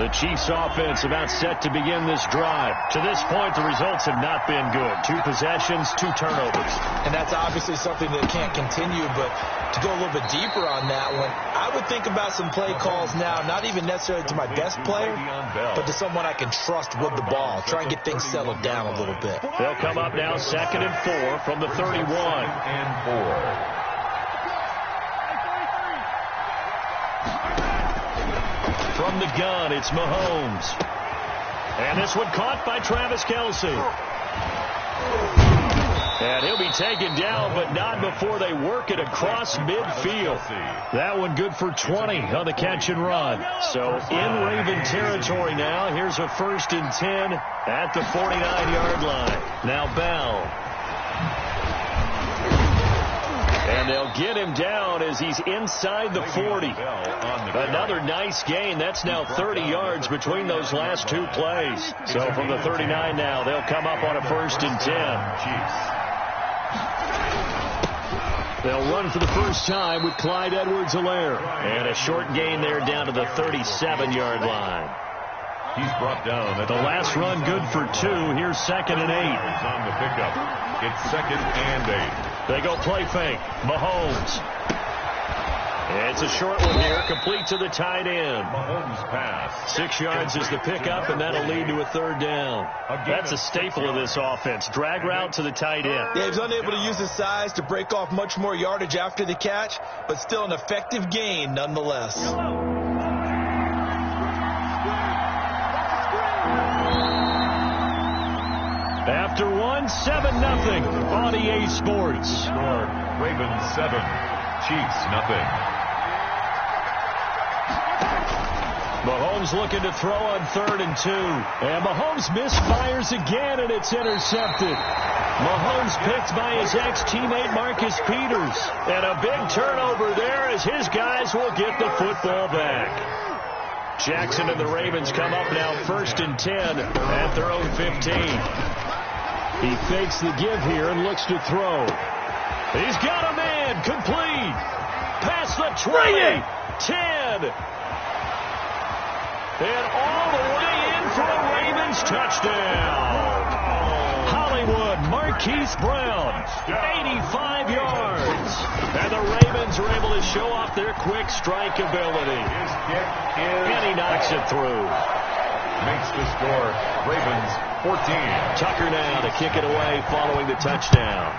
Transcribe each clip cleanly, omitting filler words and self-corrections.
The Chiefs offense about set to begin this drive. To this point, the results have not been good. 2 possessions, 2 turnovers. And that's obviously something that can't continue, but to go a little bit deeper on that one, I would think about some play calls now, not even necessarily to my best player, but to someone I can trust with the ball. Try and get things settled down a little bit. They'll come up now 2nd and 4 from the 31. 2nd and 4. From the gun, it's Mahomes. And this one caught by Travis Kelce. And he'll be taken down, but not before they work it across midfield. That one good for 20 on the catch and run. So in Raven territory now. Here's a 1st and 10 at the 49-yard line. Now Bell. And they'll get him down as he's inside the 40. Another nice gain. That's now 30 yards between those last 2 plays. So from the 39 now, they'll come up on a 1st and 10. They'll run for the first time with Clyde Edwards-Helaire. And a short gain there down to the 37-yard line. He's brought down. The last run good for 2. Here's 2nd and 8. On the pickup. It's 2nd and 8. They go play fake. Mahomes. It's a short one here, complete to the tight end. Mahomes pass. 6 yards is the pickup, and that'll lead to a 3rd down. That's a staple of this offense. Drag route to the tight end. Yeah, he's unable to use his size to break off much more yardage after the catch, but still an effective gain nonetheless. After 1, 7-0 on EA Sports. Score, Ravens 7, Chiefs 0. Mahomes looking to throw on 3rd and 2. And Mahomes misfires again, and it's intercepted. Mahomes picked by his ex-teammate Marcus Peters. And a big turnover there as his guys will get the football back. Jackson and the Ravens come up now 1st and 10 at their own 15. He fakes the give here and looks to throw. He's got a man, complete. Past the 20, 10. And all the way in for a Ravens touchdown. Hollywood, Marquise Brown, 85 yards. And the Ravens are able to show off their quick strike ability. And he knocks it through. Makes the score, Ravens 14. Tucker now to kick it away following the touchdown.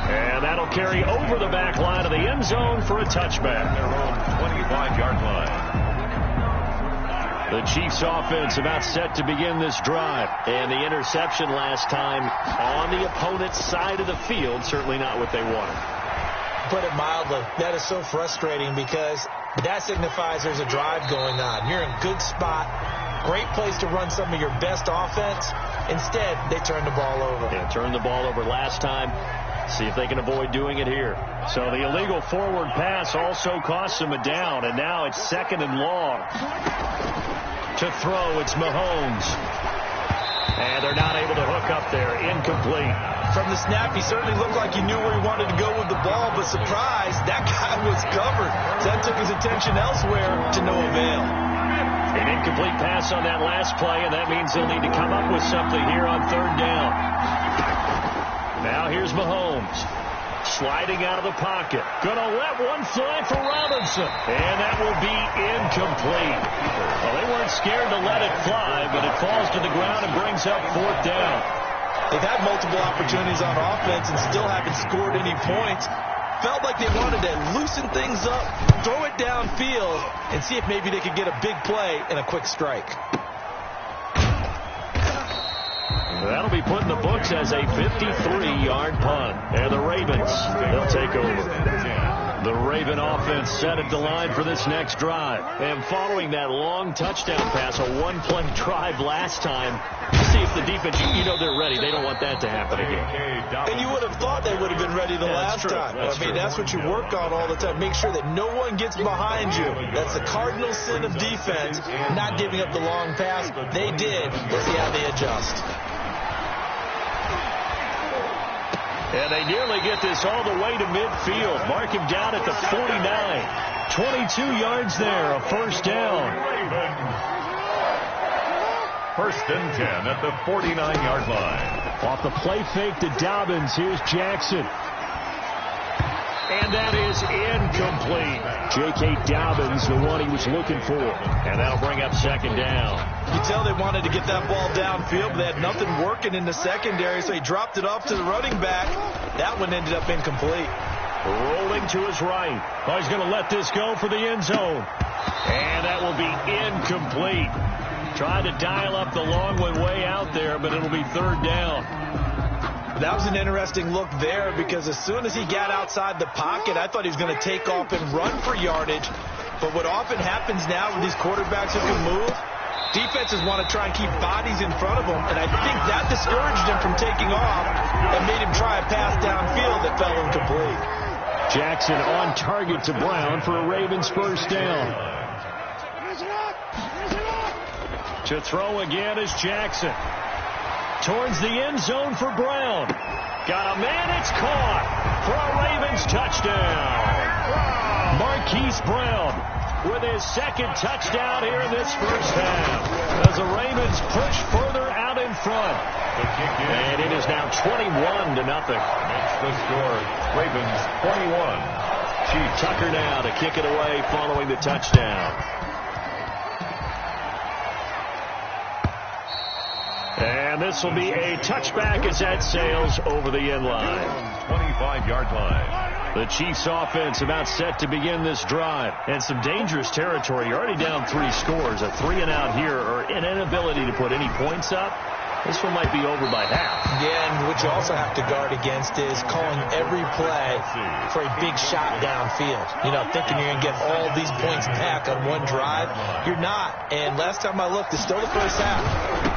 And that'll carry over the back line of the end zone for a touchback. Their own 25-yard line. The Chiefs offense about set to begin this drive. And the interception last time on the opponent's side of the field, certainly not what they wanted. Put it mildly, that is so frustrating because that signifies there's a drive going on. You're in a good spot, great place to run some of your best offense. Instead, they turn the ball over. Yeah, turned the ball over last time. See if they can avoid doing it here. So the illegal forward pass also costs them a down, and now it's 2nd and long. To throw, it's Mahomes. And they're not able to hook up there. Incomplete. From the snap, he certainly looked like he knew where he wanted to go with the ball, but surprise, that guy was covered. So that took his attention elsewhere to no avail. An incomplete pass on that last play, and that means they'll need to come up with something here on 3rd down. Now here's Mahomes. Sliding out of the pocket. Gonna let one fly for Robinson. And that will be incomplete. Well, they weren't scared to let it fly, but it falls to the ground and brings up 4th down. They've had multiple opportunities on offense and still haven't scored any points. Felt like they wanted to loosen things up, throw it downfield, and see if maybe they could get a big play and a quick strike. That'll be put in the books as a 53-yard punt. And the Ravens, they'll take over. The Raven offense set at the line for this next drive. And following that long touchdown pass, a one-play drive last time, see if the defense, you know they're ready. They don't want that to happen again. And you would have thought they would have been ready the last time. That's what you work on all the time. Make sure that no one gets behind you. That's the cardinal sin of defense, not giving up the long pass. They did. Let's see how they adjust. And they nearly get this all the way to midfield. Mark him down at the 49. 22 yards there, a first down. First and 10 at the 49-yard line. Off the play fake to Dobbins, here's Jackson. And that is incomplete. J.K. Dobbins, the one he was looking for. And that'll bring up second down. You tell they wanted to get that ball downfield, but they had nothing working in the secondary, so he dropped it off to the running back. That one ended up incomplete. Rolling to his right. Oh, he's going to let this go for the end zone. And that will be incomplete. Tried to dial up the long one way out there, but it'll be third down. That was an interesting look there because as soon as he got outside the pocket, I thought he was going to take off and run for yardage. But what often happens now with these quarterbacks who can move, defenses want to try and keep bodies in front of them, and I think that discouraged him from taking off and made him try a pass downfield that fell incomplete. Jackson on target to Brown for a Ravens first down. To throw again is Jackson. Towards the end zone for Brown. Got a man, it's caught for a Ravens touchdown. Marquise Brown with his second touchdown here in this first half. As the Ravens push further out in front. And it is now 21-0. That's the score. Ravens 21. Chief Tucker now to kick it away following the touchdown. And this will be a touchback as that sails over the end line. 25-yard line. The Chiefs offense about set to begin this drive. And some dangerous territory. You're already down 3 scores. A 3-and-out here or an inability to put any points up. This one might be over by half. Yeah, and what you also have to guard against is calling every play for a big shot downfield. You know, thinking you're going to get all these points back on one drive. You're not. And last time I looked, it's still the first half.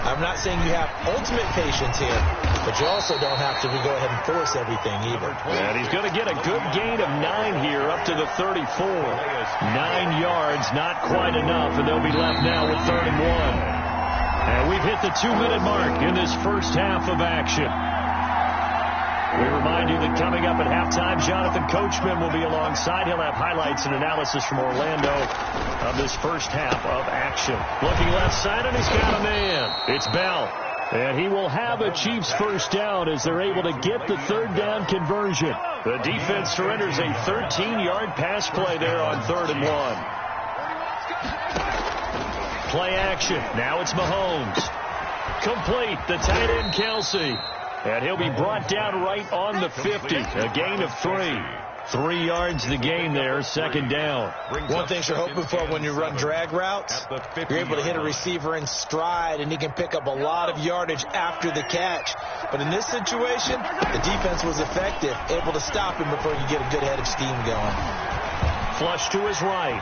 I'm not saying you have ultimate patience here, but you also don't have to go ahead and force everything either. And he's going to get a good gain of 9 here up to the 34. 9 yards, not quite enough, and they'll be left now with 3rd and 1. And we've hit the 2-minute mark in this first half of action. We remind you that coming up at halftime, Jonathan Coachman will be alongside. He'll have highlights and analysis from Orlando of this first half of action. Looking left side, and he's got a man. It's Bell. And he will have a Chiefs first down as they're able to get the 3rd down conversion. The defense surrenders a 13-yard pass play there on 3rd and 1. Play action. Now it's Mahomes. Complete. The tight end, Kelsey. And he'll be brought down right on the 50. A gain of 3. 3 yards the gain there. 2nd down. One thing you're hoping for when you run drag routes, you're able to hit a receiver in stride, and he can pick up a lot of yardage after the catch. But in this situation, the defense was effective, able to stop him before you get a good head of steam going. Flush to his right.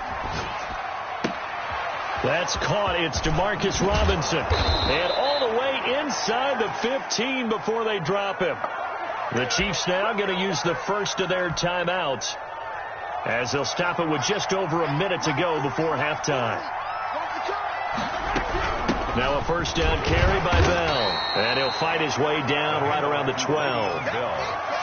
That's caught. It's Demarcus Robinson. And all the way inside the 15 before they drop him. The Chiefs now going to use the first of their timeouts as they'll stop it with just over a minute to go before halftime. Now a first down carry by Bell. And he'll fight his way down right around the 12.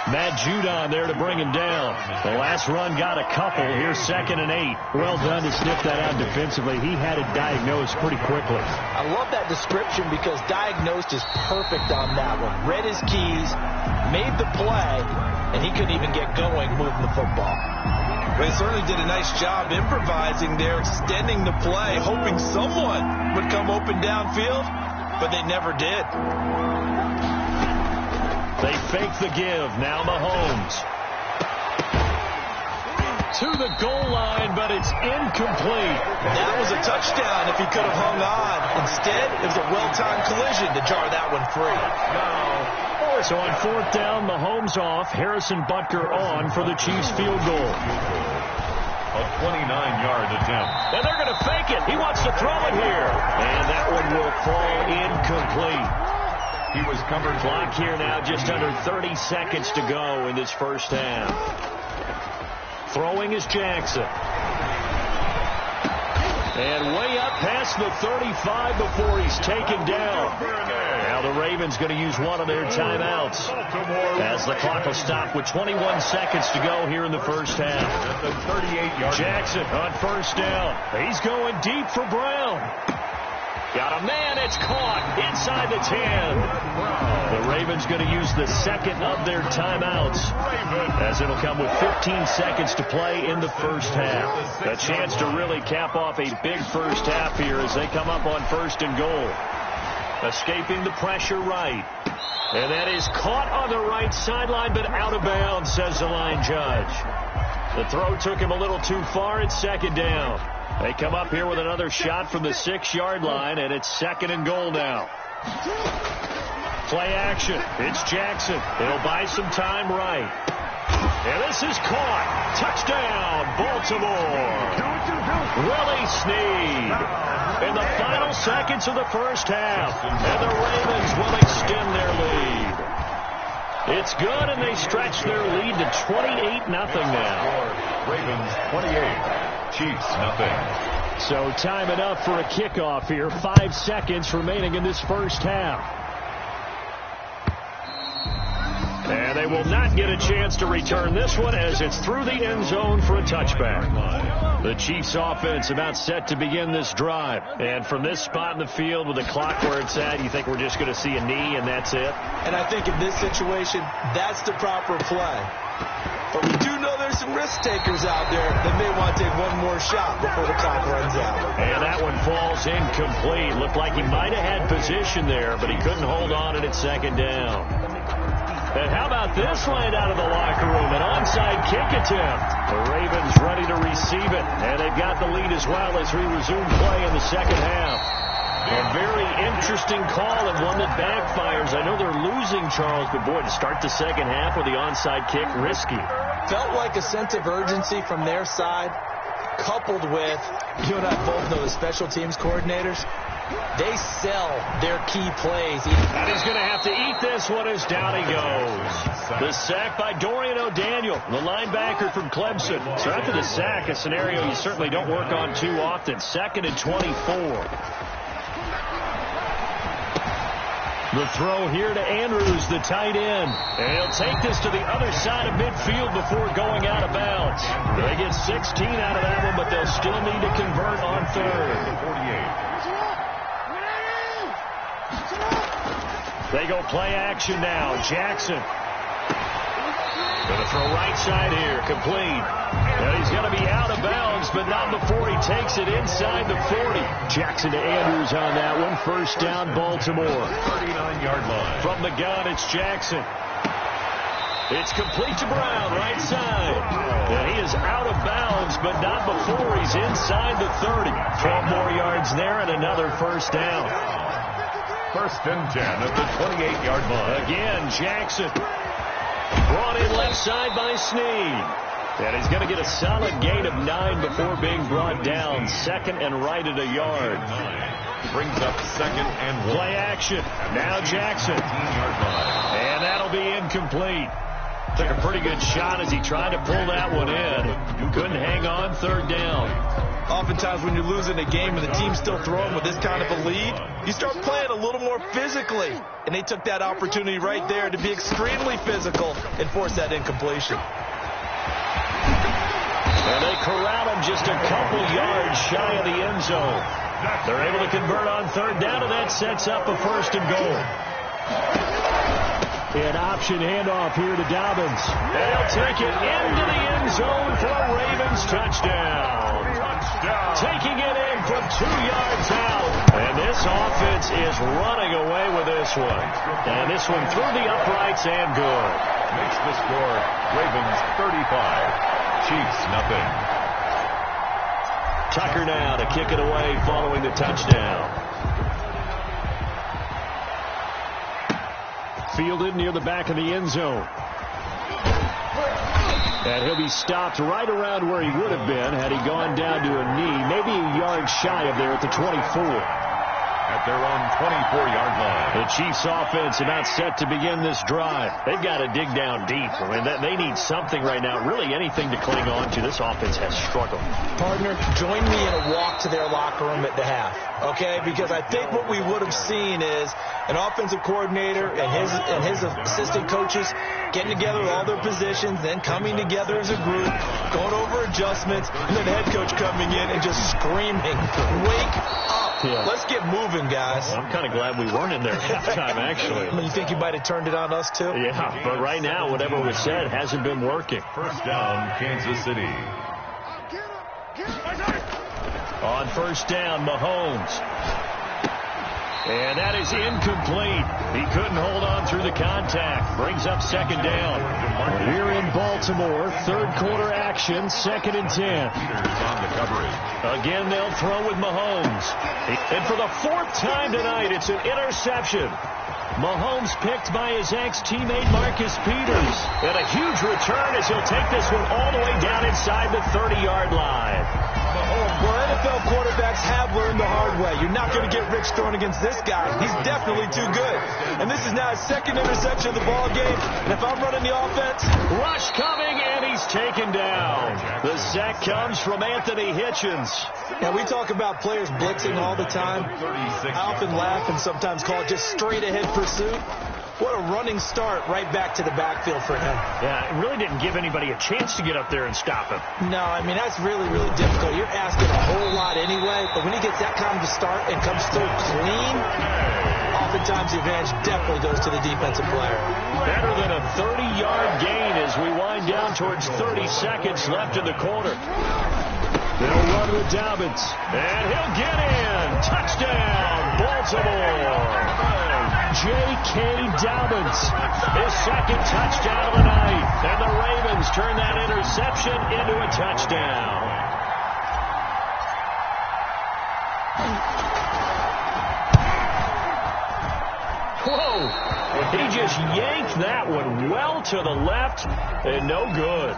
Matt Judon there to bring him down. The last run got a couple. Here's 2nd and 8. Well done to sniff that out defensively. He had it diagnosed pretty quickly. I love that description because diagnosed is perfect on that one. Read his keys, made the play, and he couldn't even get going moving the football. They certainly did a nice job improvising there, extending the play, hoping someone would come open downfield, but they never did. They fake the give. Now Mahomes. To the goal line, but it's incomplete. That was a touchdown if he could have hung on. Instead, it was a well-timed collision to jar that one free. So on 4th down, Mahomes off. Harrison Butker on for the Chiefs field goal. A 29-yard attempt. And they're going to fake it. He wants to throw it here. And that one will fall incomplete. He was covered. Clock here now, just under 30 seconds to go in this first half. Throwing is Jackson. And way up past the 35 before he's taken down. Now the Ravens going to use one of their timeouts as the clock will stop with 21 seconds to go here in the first half. The 38-yard Jackson on first down. He's going deep for Brown. Got a man. It's caught inside the 10. The Ravens going to use the second of their timeouts as it'll come with 15 seconds to play in the first half. A chance to really cap off a big first half here as they come up on first and goal. Escaping the pressure right. And that is caught on the right sideline, but out of bounds, says the line judge. The throw took him a little too far. It's second down. They come up here with another shot from the 6-yard line, and it's second and goal now. Play action. It's Jackson. He'll buy some time right. And this is caught. Touchdown, Baltimore. Willie Snead in the final seconds of the first half. And the Ravens will extend their lead. It's good, and they stretch their lead to 28-0 now. Ravens 28, Chiefs nothing. So time it up for a kickoff here. 5 seconds remaining in this first half. And they will not get a chance to return this one as it's through the end zone for a touchback. The Chiefs offense about set to begin this drive. And from this spot in the field with the clock where it's at, you think we're just going to see a knee and that's it? And I think in this situation, that's the proper play. But we do know there's some risk takers out there that may want to take one more shot before the clock runs out. And that one falls incomplete. Looked like he might have had position there, but he couldn't hold on at second down. And how about this line out of the locker room? An onside kick attempt. The Ravens ready to receive it. And they've got the lead as well as we resume play in the second half. A very interesting call and one that backfires. I know they're losing, Charles, but boy, to start the second half with the onside kick, risky. Felt like a sense of urgency from their side, coupled with, you and I both know the special teams coordinators, they sell their key plays. And he's going to have to eat this one as down he goes. The sack by Dorian O'Daniel, the linebacker from Clemson. So after the sack, a scenario you certainly don't work on too often. 2nd and 24. The throw here to Andrews, the tight end. And he'll take this to the other side of midfield before going out of bounds. They get 16 out of that one, but they'll still need to convert on third. They go play action now. Jackson. Going to throw right side here. Complete. And he's going to be out of bounds, but not before he takes it inside the 40. Jackson to Andrews on that one. First down, Baltimore. 39-yard line. From the gun, it's Jackson. It's complete to Brown, right side. And he is out of bounds, but not before he's inside the 30. 12 more yards there and another first down. First and 10 at the 28-yard line. Again, Jackson. Brought in left side by Snead. And he's going to get a solid gain of 9 before being brought down. Second and right at a yard. Brings up 2nd and 1. Play action. Now Jackson. 15-yard line. And that'll be incomplete. Took a pretty good shot as he tried to pull that one in. Couldn't hang on. Third down. Oftentimes when you're losing a game and the team's still throwing with this kind of a lead, you start playing a little more physically. And they took that opportunity right there to be extremely physical and force that incompletion. And they corral him just a couple yards shy of the end zone. They're able to convert on third down, and that sets up a first and goal. An option handoff here to Dobbins. And he'll take it into the end zone for a Ravens touchdown. Taking it in from 2 yards out. And this offense is running away with this one. And this one through the uprights and good. Makes the score Ravens 35, Chiefs nothing. Tucker now to kick it away following the touchdown. Fielded near the back of the end zone. And he'll be stopped right around where he would have been had he gone down to a knee, maybe a yard shy of there at the 24. At their own 24-yard line. The Chiefs offense about set to begin this drive. They've got to dig down deep. I mean, they need something right now, really anything to cling on to. This offense has struggled. Partner, join me in a walk to their locker room at the half, okay? Because I think what we would have seen is an offensive coordinator and his assistant coaches getting together with all their positions, then coming together as a group, going over adjustments, and then the head coach coming in and just screaming, "Wake up. Yeah. Let's get moving, guys." Well, I'm kind of glad we weren't in there at halftime, actually. You think you might have turned it on us, too? Yeah, but right now, whatever was said hasn't been working. First down, Kansas City. On first down, Mahomes. And that is incomplete. He couldn't hold on through the contact. Brings up second down. Here in Baltimore, third quarter action, 2nd and 10. Peters on the coverage. Again, they'll throw with Mahomes. And for the 4th time tonight, it's an interception. Mahomes picked by his ex-teammate Marcus Peters. And a huge return as he'll take this one all the way down inside the 30-yard line. Well, NFL quarterbacks have learned the hard way. You're not going to get rich throwing against this guy. He's definitely too good. And this is now his 2nd interception of the ball game. And if I'm running the offense... Rush coming, and he's taken down. The sack comes from Anthony Hitchens. Now, we talk about players blitzing all the time. I often laugh and sometimes call it just straight-ahead pursuit. What a running start right back to the backfield for him. Yeah, it really didn't give anybody a chance to get up there and stop him. No, I mean, that's really, really difficult. You're asking a whole lot anyway, but when he gets that kind of a start and comes so clean, oftentimes the advantage definitely goes to the defensive player. Better than a 30-yard gain as we wind down towards 30 seconds left in the quarter. They'll run with Dobbins, and he'll get in. Touchdown, Baltimore. J.K. Dobbins, his 2nd touchdown of the night. And the Ravens turn that interception into a touchdown. Whoa! He just yanked that one well to the left, and no good.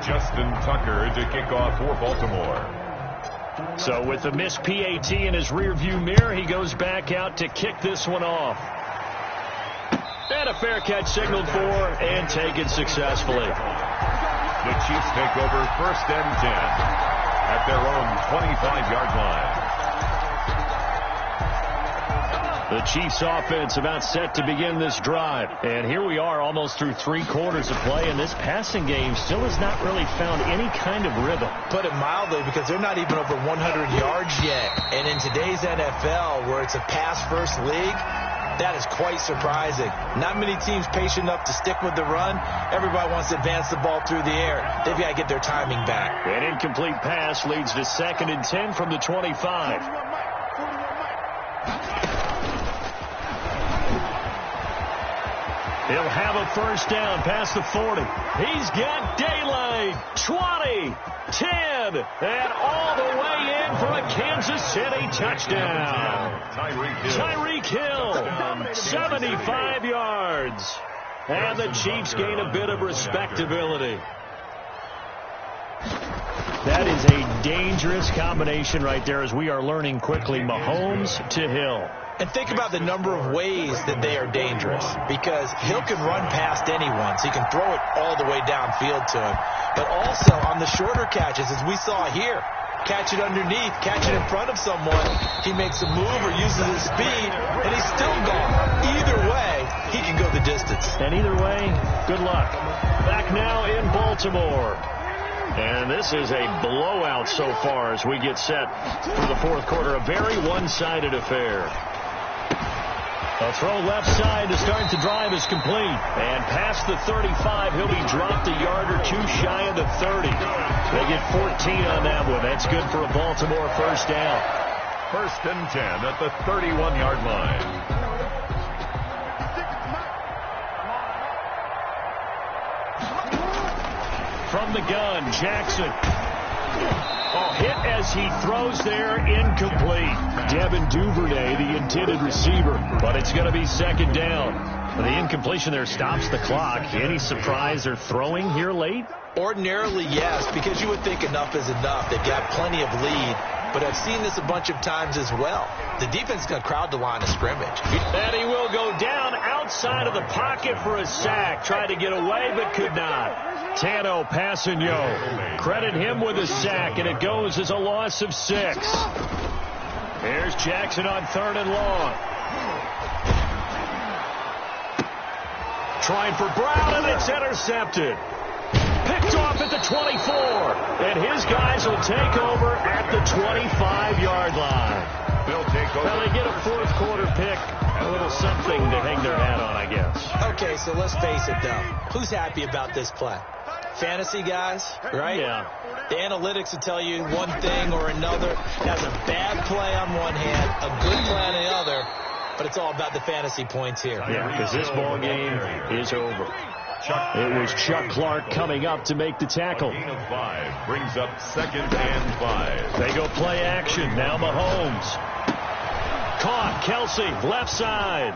Justin Tucker to kick off for Baltimore. So with the missed PAT in his rearview mirror, he goes back out to kick this one off. And a fair catch signaled for and taken successfully. The Chiefs take over 1st and 10 at their own 25-yard line. The Chiefs offense about set to begin this drive. And here we are almost through 3 quarters of play, and this passing game still has not really found any kind of rhythm. Put it mildly, because they're not even over 100 yards yet. And in today's NFL, where it's a pass-first league, that is quite surprising. Not many teams patient enough to stick with the run. Everybody wants to advance the ball through the air. They've got to get their timing back. An incomplete pass leads to 2nd and 10 from the 25. He'll have a first down past the 40. He's got daylight. 20, 10, and all the way in for a Kansas City touchdown. Tyreek Hill, 75 yards. And the Chiefs gain a bit of respectability. That is a dangerous combination right there, as we are learning quickly. Mahomes to Hill. And think about the number of ways that they are dangerous, because Hill can run past anyone, so he can throw it all the way downfield to him. But also on the shorter catches, as we saw here, catch it underneath, catch it in front of someone, he makes a move or uses his speed, and he's still gone. Either way, he can go the distance. And either way, good luck. Back now in Baltimore. And this is a blowout so far as we get set for the 4th quarter. A very one-sided affair. A throw left side to start the drive is complete. And past the 35, he'll be dropped a yard or 2 shy of the 30. They get 14 on that one. That's good for a Baltimore first down. 1st and 10 at the 31-yard line. From the gun, Jackson. Oh, hit as he throws there, incomplete. Devin Duvernay, the intended receiver, but it's going to be 2nd down. The incompletion there stops the clock. Any surprise they're throwing here late? Ordinarily, yes, because you would think enough is enough. They've got plenty of lead. but I've seen this a bunch of times as well. The defense is going to crowd the line of scrimmage. And he will go down outside of the pocket for a sack. Tried to get away, but could not. Tano Passanio. Credit him with a sack, and it goes as a loss of 6. Here's Jackson on 3rd and long. Trying for Brown, and it's intercepted. Picked off at the 24. And his guys will take over at the 25-yard line. They'll take over. Well, they get a 4th quarter pick. A little something to hang their hat on, I guess. Okay, so let's face it, though. Who's happy about this play? Fantasy guys, right? Yeah. The analytics will tell you one thing or another. That's a bad play on one hand, a good play on the other, but it's all about the fantasy points here. Yeah, because this ball game is over. It was Chuck Clark coming up to make the tackle. Gain of 5 brings up 2nd and 5. They go play action. Now Mahomes. Caught. Kelsey, left side.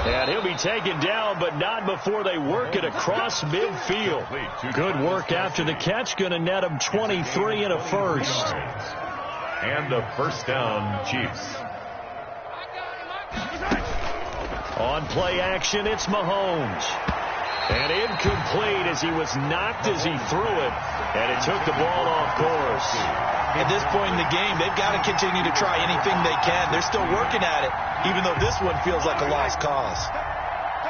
And he'll be taken down, but not before they work it across midfield. Good work after the catch. Going to net him 23 and a first. And a first down, Chiefs. On play action, it's Mahomes. And incomplete as he was knocked as he threw it. And it took the ball off course. At this point in the game, they've got to continue to try anything they can. They're still working at it, even though this one feels like a lost cause.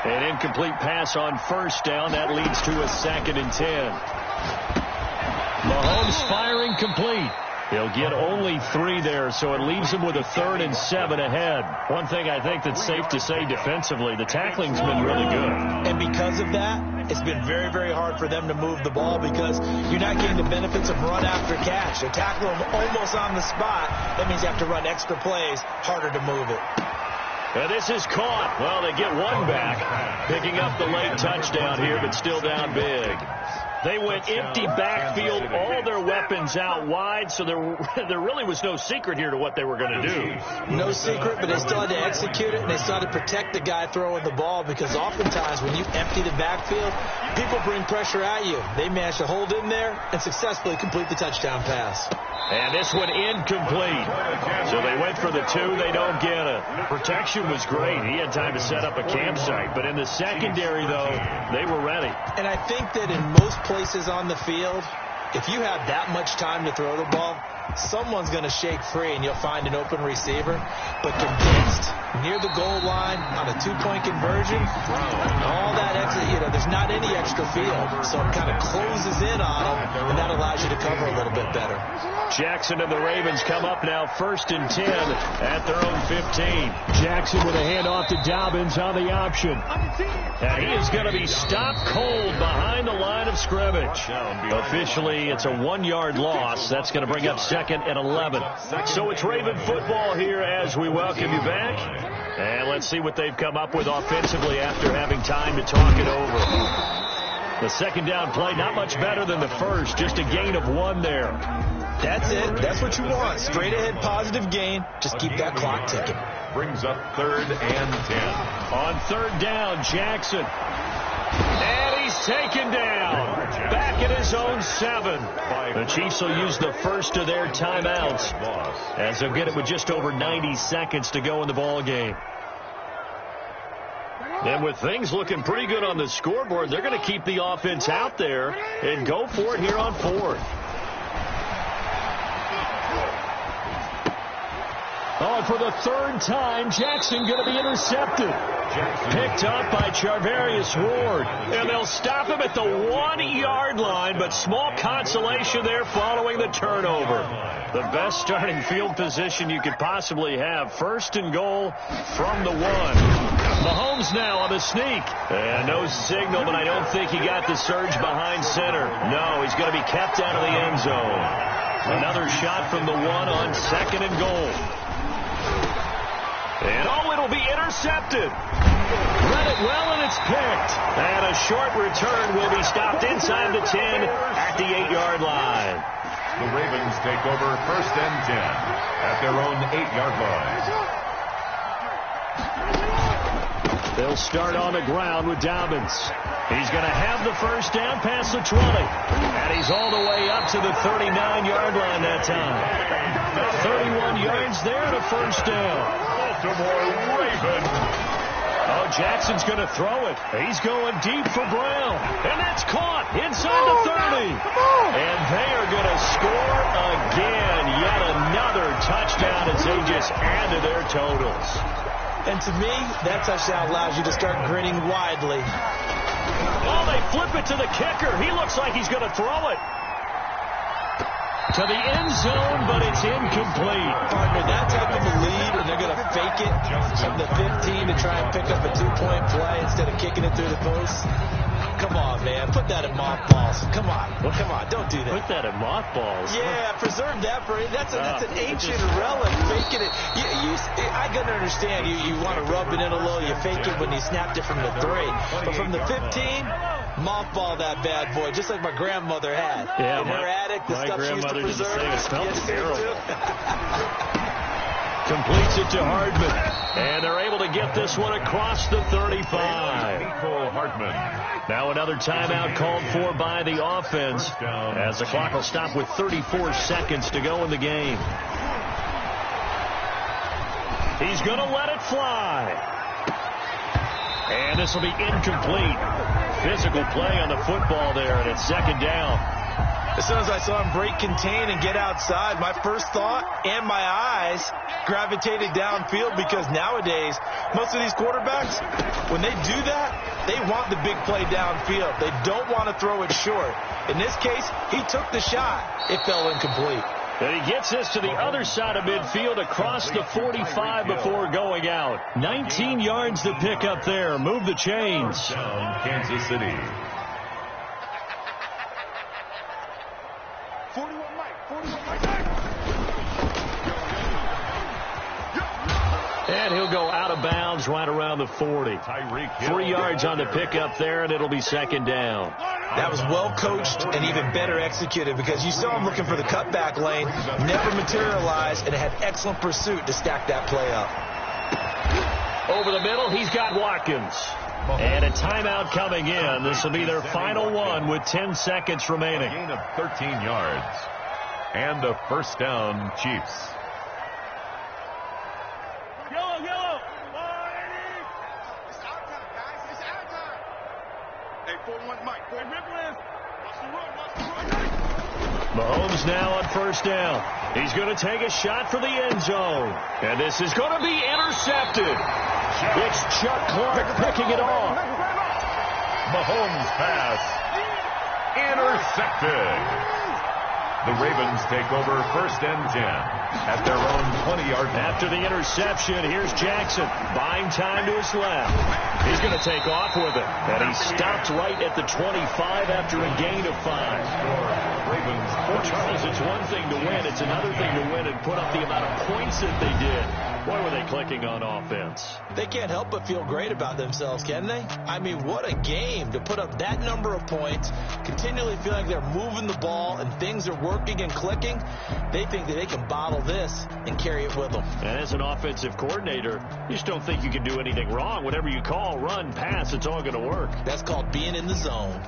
An incomplete pass on first down. That leads to a 2nd and 10. Mahomes firing complete. He'll get only 3 there, so it leaves him with a 3rd and 7 ahead. One thing I think that's safe to say defensively, the tackling's been really good. And because of that, it's been very, very hard for them to move the ball because you're not getting the benefits of run after catch. They tackle them almost on the spot. That means you have to run extra plays, harder to move it. And this is caught. Well, they get one back, picking up the late touchdown here, but still down big. They went empty backfield, all their weapons out wide, so there really was no secret here to what they were going to do. No secret, but they still had to execute it, and they still had to protect the guy throwing the ball because oftentimes when you empty the backfield, people bring pressure at you. They managed to hold in there and successfully complete the touchdown pass. And this one incomplete. So they went for the 2. They don't get it. Protection was great. He had time to set up a campsite. But in the secondary, though, they were ready. And I think that in most places on the field, if you have that much time to throw the ball, someone's going to shake free and you'll find an open receiver. But condensed near the goal line on a 2-point conversion, all that extra, there's not any extra field. So it kind of closes in on them, and that allows you to cover a little bit better. Jackson and the Ravens come up now 1st and 10 at their own 15. Jackson with a handoff to Dobbins on the option. And he is going to be stopped cold behind the line of scrimmage. Officially, it's a 1-yard loss. That's going to bring up 2nd and 11. So it's Raven football here as we welcome you back. And let's see what they've come up with offensively after having time to talk it over. The 2nd down play, not much better than the first, just a gain of 1 there. That's it. That's what you want. Straight ahead positive gain. Just keep that clock ticking. Brings up 3rd and 10. On 3rd down, Jackson. And he's taken down. Back at his own 7. The Chiefs will use the first of their timeouts as they'll get it with just over 90 seconds to go in the ball game. And with things looking pretty good on the scoreboard, they're going to keep the offense out there and go for it here on 4th. Oh, for the 3rd time, Jackson going to be intercepted. Picked up by Charvarius Ward. And they'll stop him at the 1-yard line, but small consolation there following the turnover. The best starting field position you could possibly have. 1st and goal from the 1. Mahomes now on the sneak. And no signal, but I don't think he got the surge behind center. No, he's going to be kept out of the end zone. Another shot from the 1 on 2nd and goal. And it'll be intercepted. Read it well, and it's picked. And a short return will be stopped inside the 10 at the 8-yard line. The Ravens take over 1st and 10 at their own 8-yard line. They'll start on the ground with Dobbins. He's going to have the first down past the 20. And he's all the way up to the 39-yard line that time. 31 yards there and a first down. Baltimore Ravens. Oh, Jackson's going to throw it. He's going deep for Brown. And that's caught inside the 30. And they are going to score again. Yet another touchdown as they just add to their totals. And to me, that touchdown allows you to start grinning widely. Oh, they flip it to the kicker. He looks like he's going to throw it to the end zone, but it's incomplete. Partner, that type of a lead, and they're going to fake it from the 15 to try and pick up a 2-point play instead of kicking it through the post. Come on, man. Put that in mothballs. Come on. Come on. Don't do that. Put that in mothballs. Yeah, preserve that for it. That's an ancient relic. Faking it. I can understand. You want to rub it in a little. You fake it when you snapped it from the 3. But from the 15, mothball that bad boy, just like my grandmother had. Yeah, in her attic, the stuff she used to preserve. It smells terrible. Completes it to Hardman. And they're able to get this one across the 35. Now another timeout called for by the offense as the clock will stop with 34 seconds to go in the game. He's going to let it fly. And this will be incomplete. Physical play on the football there, and it's second down. As soon as I saw him break contain and get outside, my first thought and my eyes gravitated downfield, because nowadays, most of these quarterbacks, when they do that, they want the big play downfield. They don't want to throw it short. In this case, he took the shot. It fell incomplete. And he gets this to the other side of midfield across the 45 before going out. 19 yards to pick up there. Move the chains. Kansas City. 41 Mike. And he'll go out of bounds right around the 40. 3 yards on the pickup there, and it'll be second down. That was well coached and even better executed, because you saw him looking for the cutback lane, never materialized, and had excellent pursuit to stack that play up. Over the middle, he's got Watkins. And a timeout coming in. This will be their final one with 10 seconds remaining. A gain of 13 yards. And a first down, Chiefs. Yellow. It's our time, guys. It's our time. Hey, 41 Mike. Boy, Ripland. Watch the run. Mahomes now on first down. He's going to take a shot for the end zone. And this is going to be intercepted. It's Chuck Clark picking it off. Mahomes pass. Intercepted. The Ravens take over first and 10 at their own 20-yard line. After the interception, here's Jackson buying time to his left. He's going to take off with it. And he stopped right at the 25 after a gain of 5. Ravens. Well, Charles, it's one thing to win. It's another thing to win and put up the amount of points that they did. Boy, were they clicking on offense. They can't help but feel great about themselves, can they? I mean, what a game to put up that number of points, continually feeling like they're moving the ball and things are working and clicking. They think that they can bottle this and carry it with them. And as an offensive coordinator, you just don't think you can do anything wrong. Whatever you call, run, pass, it's all going to work. That's called being in the zone.